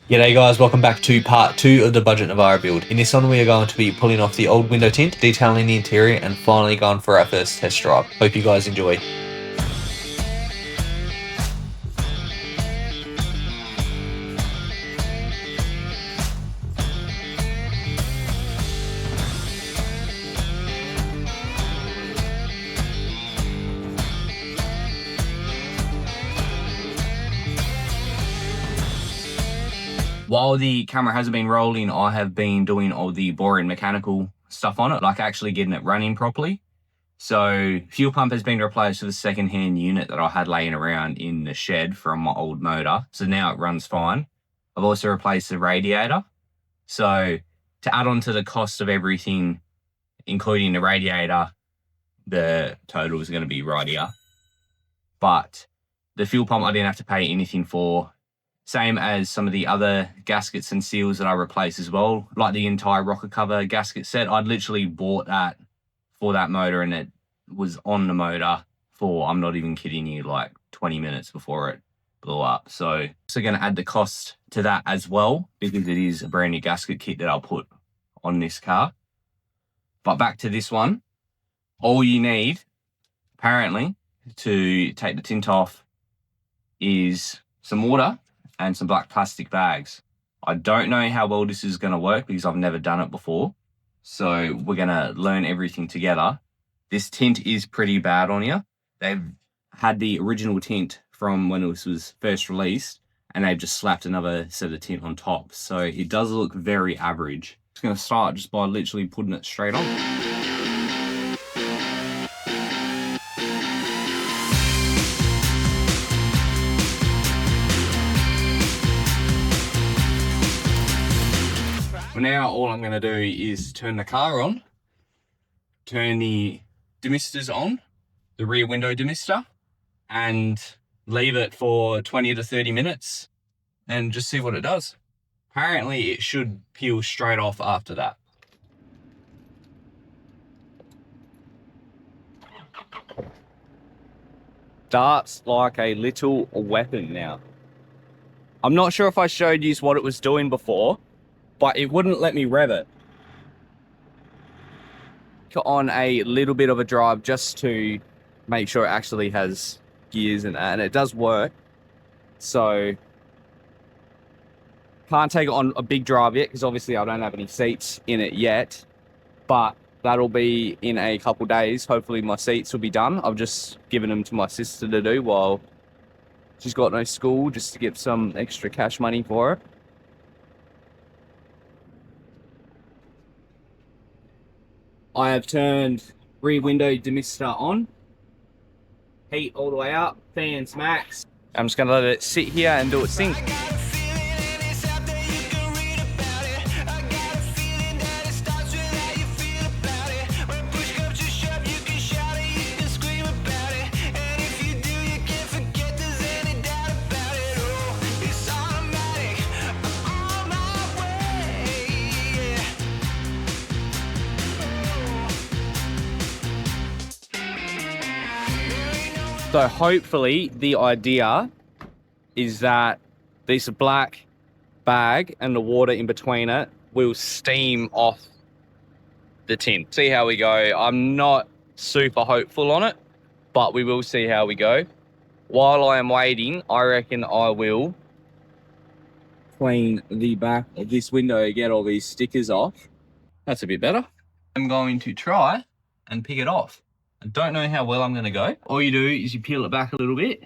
G'day guys, welcome back to part 2 of the budget Navara build. In this one we are going to be pulling off the old window tint, detailing the interior and finally going for our first test drive. Hope you guys enjoy. While the camera hasn't been rolling, I have been doing all the boring mechanical stuff on it, like actually getting it running properly. So fuel pump has been replaced with a second-hand unit that I had laying around in the shed from my old motor. So now it runs fine. I've also replaced the radiator. So to add on to the cost of everything, including the radiator, the total is going to be right here. But the fuel pump I didn't have to pay anything for. Same as some of the other gaskets and seals that I replaced as well, like the entire rocker cover gasket set. I'd literally bought that for that motor and it was on the motor for, I'm not even kidding you, like 20 minutes before it blew up. So going to add the cost to that as well because it is a brand new gasket kit that I'll put on this car. But back to this one, all you need apparently to take the tint off is some water and some black plastic bags. I don't know how well this is going to work because I've never done it before. So we're going to learn everything together. This tint is pretty bad on here. They've had the original tint from when it was first released and they've just slapped another set of tint on top. So it does look very average. It's going to start just by literally putting it straight on. Now all I'm going to do is turn the car on, turn the demisters on, the rear window demister, and leave it for 20 to 30 minutes and just see what it does. Apparently it should peel straight off after that. Starts like a little weapon now. I'm not sure if I showed you what it was doing before, but it wouldn't let me rev it. On a little bit of a drive just to make sure it actually has gears and it does work. So can't take it on a big drive yet because obviously I don't have any seats in it yet, but that'll be in a couple days. Hopefully my seats will be done. I've just given them to my sister to do while she's got no school, just to get some extra cash money for her. I have turned rear window demister on, heat all the way up, fans max. I'm just going to let it sit here and do its thing. So hopefully the idea is that this black bag and the water in between it will steam off the tint. See how we go. I'm not super hopeful on it, but we will see how we go. While I am waiting, I reckon I will clean the back of this window, get all these stickers off. That's a bit better. I'm going to try and pick it off. I don't know how well I'm going to go. All you do is you peel it back a little bit.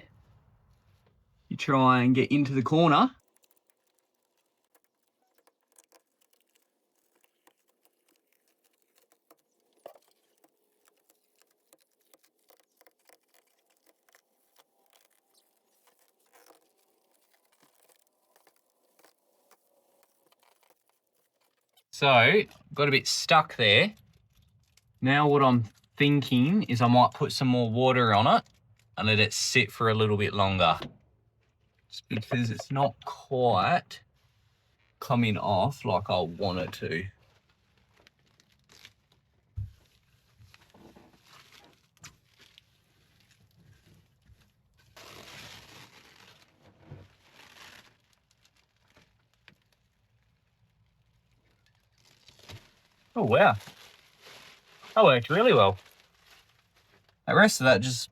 You try and get into the corner. So, got a bit stuck there. Now what I'm thinking is I might put some more water on it and let it sit for a little bit longer. Just because it's not quite coming off like I want it to. Oh, wow. That worked really well. The rest of that just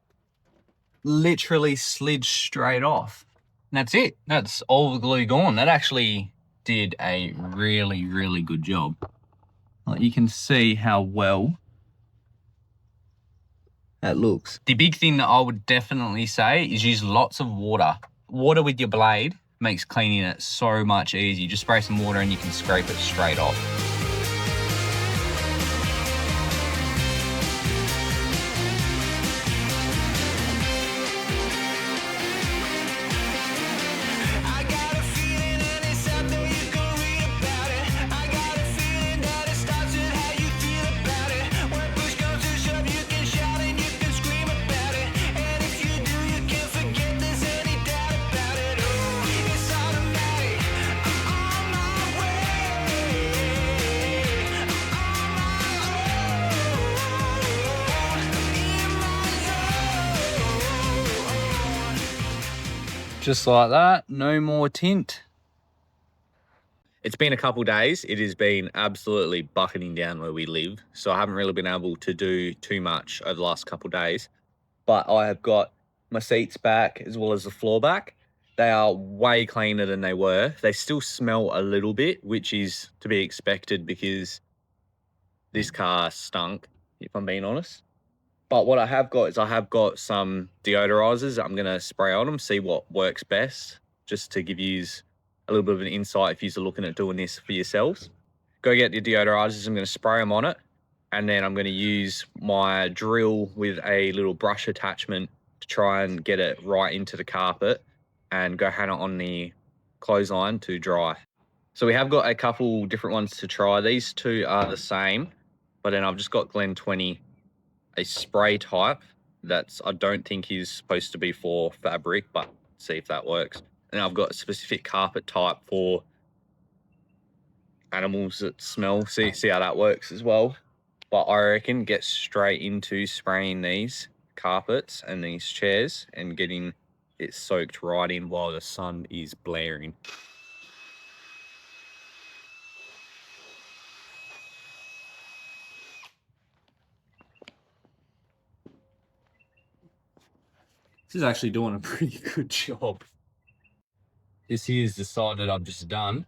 literally slid straight off. And that's it. That's all the glue gone. That actually did a really, really good job. Like, you can see how well that looks. The big thing that I would definitely say is use lots of water. Water with your blade makes cleaning it so much easier. Just spray some water and you can scrape it straight off. Just like that, no more tint. It's been a couple days. It has been absolutely bucketing down where we live. So I haven't really been able to do too much over the last couple days. But I have got my seats back as well as the floor back. They are way cleaner than they were. They still smell a little bit, which is to be expected because this car stunk, if I'm being honest. But what I have got is I have got some deodorizers I'm going to spray on them, see what works best, just to give you a little bit of an insight if you're looking at doing this for yourselves. Go get the deodorizers, I'm going to spray them on it, and then I'm going to use my drill with a little brush attachment to try and get it right into the carpet and go hang it on the clothesline to dry. So we have got a couple different ones to try. These two are the same, but then I've just got Glen 20, a spray type that's, I don't think is supposed to be for fabric, but see if that works. And I've got a specific carpet type for animals that smell. See how that works as well. But I reckon get straight into spraying these carpets and these chairs and getting it soaked right in while the sun is blaring. This is actually doing a pretty good job. This here's the side that I've just done.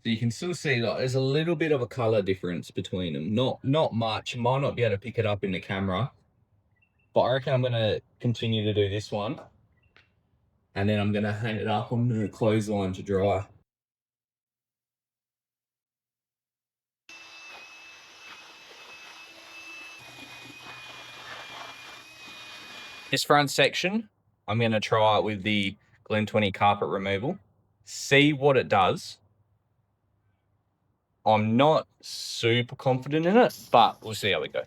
So you can still see that there's a little bit of a color difference between them. Not much. You might not be able to pick it up in the camera. But I reckon I'm going to continue to do this one. And then I'm going to hang it up on the clothesline to dry. This front section, I'm going to try it with the Glen 20 carpet removal. See what it does. I'm not super confident in it, but we'll see how we go.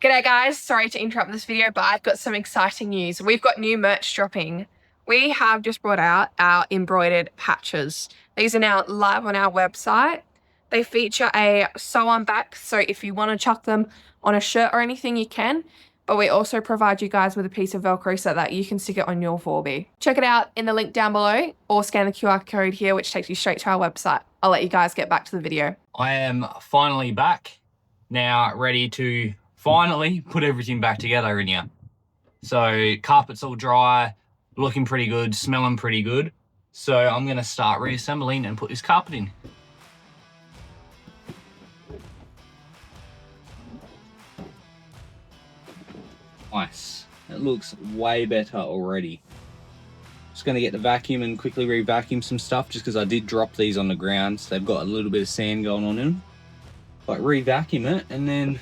G'day guys, sorry to interrupt this video, but I've got some exciting news. We've got new merch dropping. We have just brought out our embroidered patches. These are now live on our website. They feature a sew-on back, so if you want to chuck them on a shirt or anything, you can. But we also provide you guys with a piece of Velcro so that you can stick it on your 4B. Check it out in the link down below or scan the QR code here, which takes you straight to our website. I'll let you guys get back to the video. I am finally back, now ready to finally put everything back together in here. So carpet's all dry, looking pretty good, smelling pretty good. So I'm gonna start reassembling and put this carpet in. Nice, it looks way better already. Just gonna get the vacuum and quickly re-vacuum some stuff just because I did drop these on the ground. So they've got a little bit of sand going on in them. But re-vacuum it and then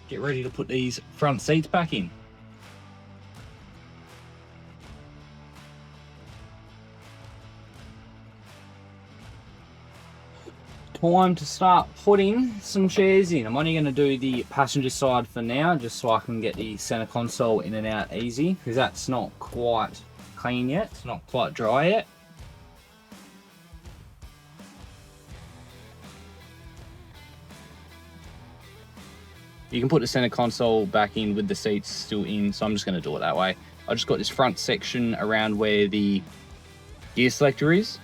get ready to put these front seats back in. Time to start putting some chairs in. I'm only going to do the passenger side for now, just so I can get the center console in and out easy, because that's not quite clean yet. It's not quite dry yet. You can put the center console back in with the seats still in, so I'm just going to do it that way. I just got this front section around where the gear selector is,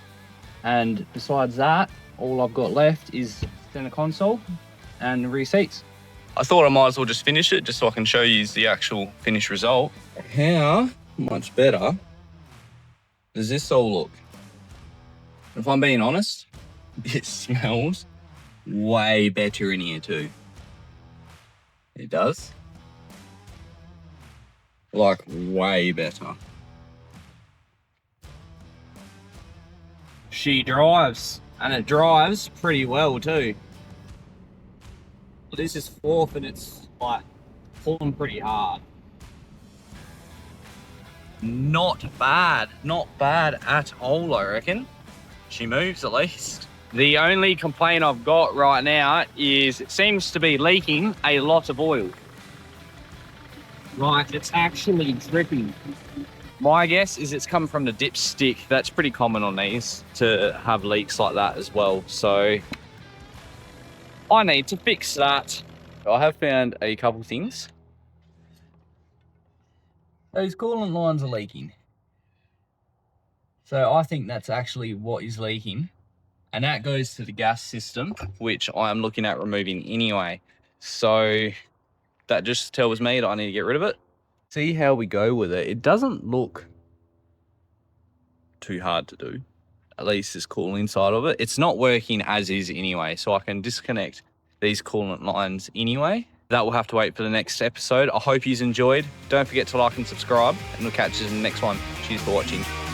and besides that, all I've got left is center console and the rear seats. I thought I might as well just finish it just so I can show you the actual finished result. How much better does this all look? If I'm being honest, it smells way better in here too. It does. Like, way better. She drives, and it drives pretty well too. This is fourth and it's like pulling pretty hard. Not bad at all, I reckon. She moves at least. The only complaint I've got right now is it seems to be leaking a lot of oil. Like, it's actually dripping. My guess is it's coming from the dipstick. That's pretty common on these to have leaks like that as well. So I need to fix that. I have found a couple things. Those coolant lines are leaking. So I think that's actually what is leaking. And that goes to the gas system, which I am looking at removing anyway. So that just tells me that I need to get rid of it. See how we go with it. It doesn't look too hard to do. At least this cooling side of it. It's not working as is anyway, so I can disconnect these coolant lines anyway. That will have to wait for the next episode. I hope you've enjoyed. Don't forget to like and subscribe, and we'll catch you in the next one. Cheers for watching.